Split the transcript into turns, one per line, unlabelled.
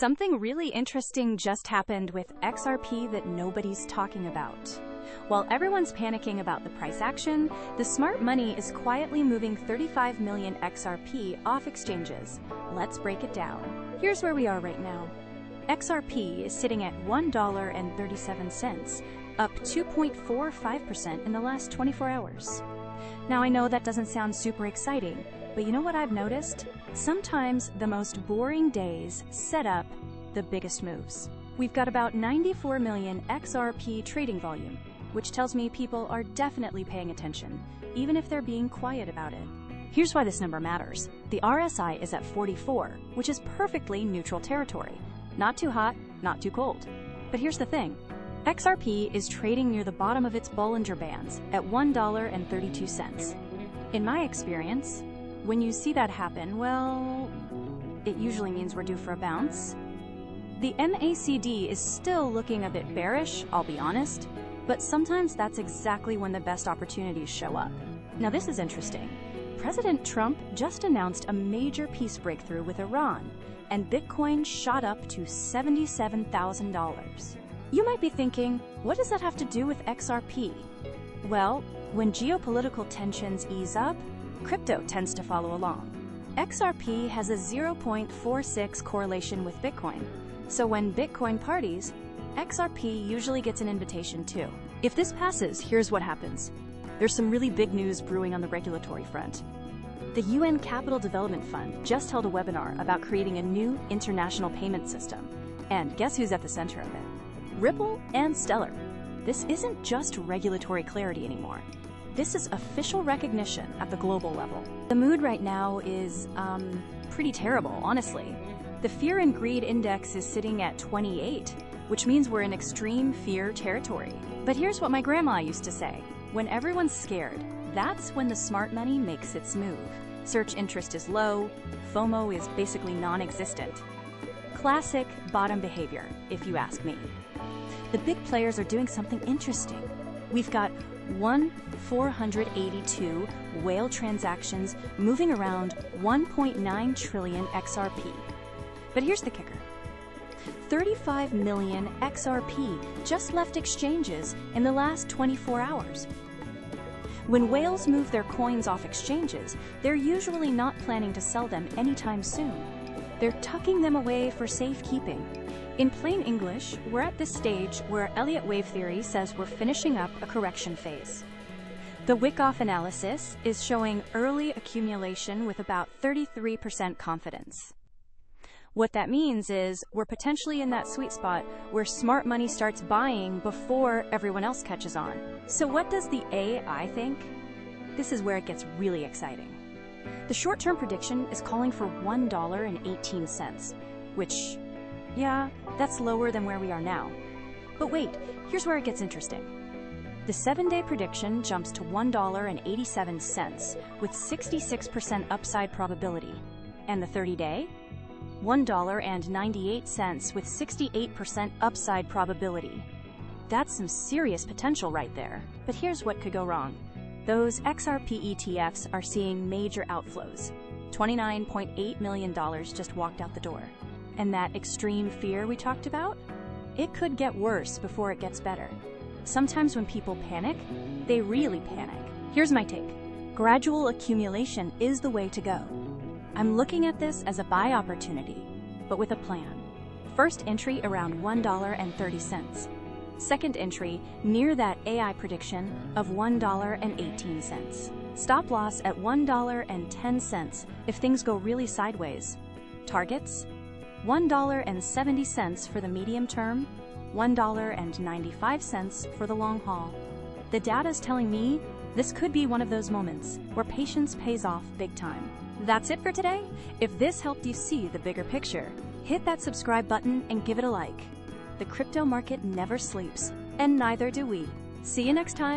Something really interesting just happened with XRP that nobody's talking about. While everyone's panicking about the price action, the smart money is quietly moving 35 million XRP off exchanges. Let's break it down. Here's where we are right now. XRP is sitting at $1.37, up 2.45% in the last 24 hours. Now I know that doesn't sound super exciting, but you know what I've noticed? Sometimes the most boring days set up the biggest moves. We've got about 94 million XRP trading volume, which tells me people are definitely paying attention, even if they're being quiet about it. Here's why this number matters. The RSI is at 44, which is perfectly neutral territory. Not too hot, not too cold. But here's the thing. XRP is trading near the bottom of its Bollinger Bands at $1.32. In my experience, when you see that happen, well, it usually means we're due for a bounce. The MACD is still looking a bit bearish, I'll be honest, but sometimes that's exactly when the best opportunities show up. Now this is interesting. President Trump just announced a major peace breakthrough with Iran, and Bitcoin shot up to $77,000. You might be thinking, what does that have to do with XRP? Well, when geopolitical tensions ease up, crypto tends to follow along. XRP has a 0.46 correlation with Bitcoin, so when Bitcoin parties, XRP usually gets an invitation too. If this passes, here's what happens. There's some really big news brewing on the regulatory front. The UN Capital Development Fund just held a webinar about creating a new international payment system. And guess who's at the center of it? Ripple and Stellar. This isn't just regulatory clarity anymore. This is official recognition at the global level. The mood right now is, pretty terrible, honestly. The Fear and Greed Index is sitting at 28, which means we're in extreme fear territory. But here's what my grandma used to say. When everyone's scared, that's when the smart money makes its move. Search interest is low, FOMO is basically non-existent. Classic bottom behavior, if you ask me. The big players are doing something interesting. We've got 482 whale transactions moving around 1.9 trillion XRP. But here's the kicker. 35 million XRP just left exchanges in the last 24 hours. When whales move their coins off exchanges, they're usually not planning to sell them anytime soon. They're tucking them away for safekeeping. In plain English, we're at this stage where Elliott Wave theory says we're finishing up a correction phase. The Wyckoff analysis is showing early accumulation with about 33% confidence. What that means is we're potentially in that sweet spot where smart money starts buying before everyone else catches on. So what does the AI think? This is where it gets really exciting. The short-term prediction is calling for $1.18, which, yeah, that's lower than where we are now. But wait, here's where it gets interesting. The 7-day prediction jumps to $1.87 with 66% upside probability. And the 30-day? $1.98 with 68% upside probability. That's some serious potential right there. But here's what could go wrong. Those XRP ETFs are seeing major outflows. $29.8 million just walked out the door. And that extreme fear we talked about? It could get worse before it gets better. Sometimes when people panic, they really panic. Here's my take. Gradual accumulation is the way to go. I'm looking at this as a buy opportunity, but with a plan. First entry around $1.30. Second entry near that AI prediction of $1.18. Stop loss at $1.10 if things go really sideways. Targets? $1.70 for the medium term, $1.95 for the long haul. The data's telling me this could be one of those moments where patience pays off big time. That's it for today. If this helped you see the bigger picture, hit that subscribe button and give it a like. The crypto market never sleeps, and neither do we. See you next time.